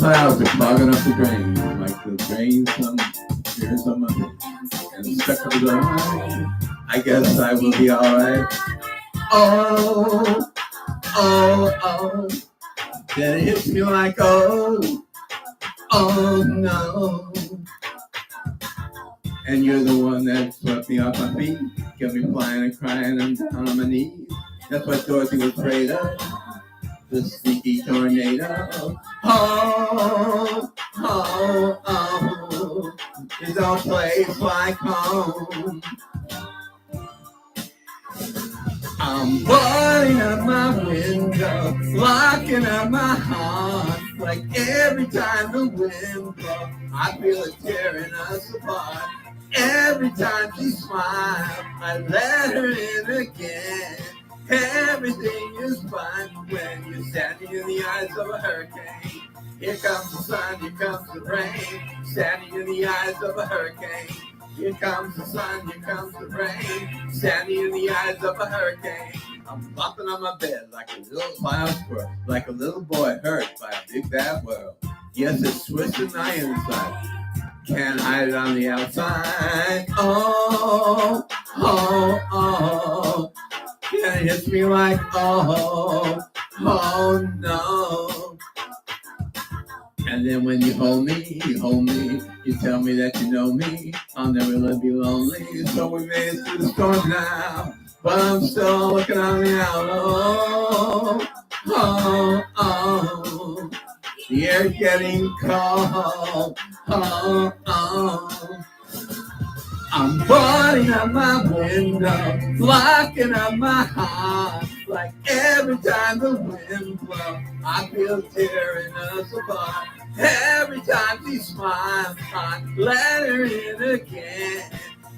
clouds are clogging up the drain, like the drains on here's on my and stuck up the line. I guess I will be alright. Oh, oh, oh. Then it hits me like oh no. And you're the one that swept me off my feet, kept me flying and crying, I'm down on my knees. That's what Dorothy was afraid of, the sneaky tornado. Oh, oh, oh, there's no place like home. I'm boarding up my window, locking up my heart. Like every time the wind blows, I feel it tearing us apart. Every time she smiles, I let her in again. Everything is fine when you're standing in the eyes of a hurricane. Here comes the sun, here comes the rain, standing in the eyes of a hurricane. Here comes the sun, here comes the rain, standing in the eyes of a hurricane. I'm flopping on my bed like a little clown squirrel, like a little boy hurt by a big bad world. Yes, it's twisting my inside, can't hide it on the outside. Oh, oh, oh, and it hits me like oh no. And then when you hold me, you tell me that you know me, I'll never let you lonely. So we made it through the storm now, but I'm still looking on the out. Oh, oh, oh, the air's getting cold. Oh, oh, I'm boarding up my window, locking up my heart. Like every time the wind blows, I feel tearing us apart. Every time she smiles, I let her in again.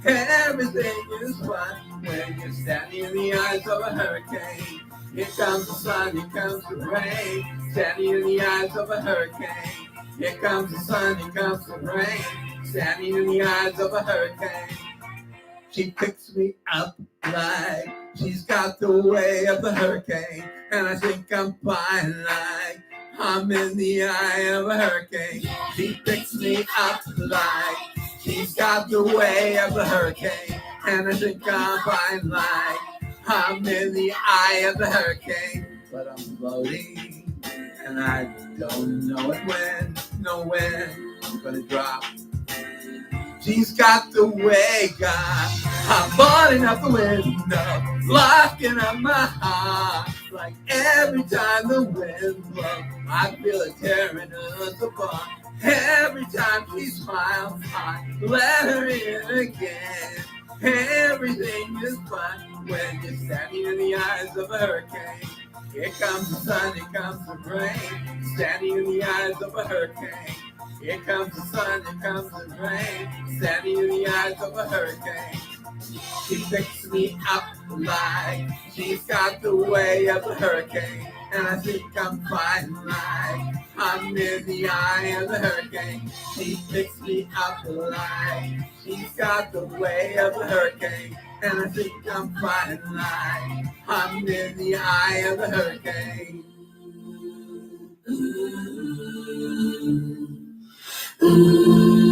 Everything is fine when you're standing in the eyes of a hurricane. Here comes the sun, here comes the rain, standing in the eyes of a hurricane. Here comes the sun, here comes the rain, standing in the eyes of a hurricane. She picks me up like she's got the way of the hurricane, and I think I'm fine like I'm in the eye of a hurricane. She picks me up like she's got the way of the hurricane, and I think I'm fine like I'm in the eye of the hurricane. But I'm floating, and I don't know it when I'm gonna drop. She's got the way, God. I'm boarding up the window, locking up my heart. Like every time the wind blows, I feel it tearing us apart. Every time she smiles, I let her in again. Everything is fine when you're standing in the eyes of a hurricane. Here comes the sun, here comes the rain, standing in the eyes of a hurricane. Here comes the sun, here comes the rain, standing in the eyes of a hurricane. She picks me up like she's got the way of a hurricane, and I think I'm fine like I'm in the eye of the hurricane. She picks me up like she's got the way of a hurricane, and I think I'm fine like I'm in the eye of the hurricane. Ooh. Ooh.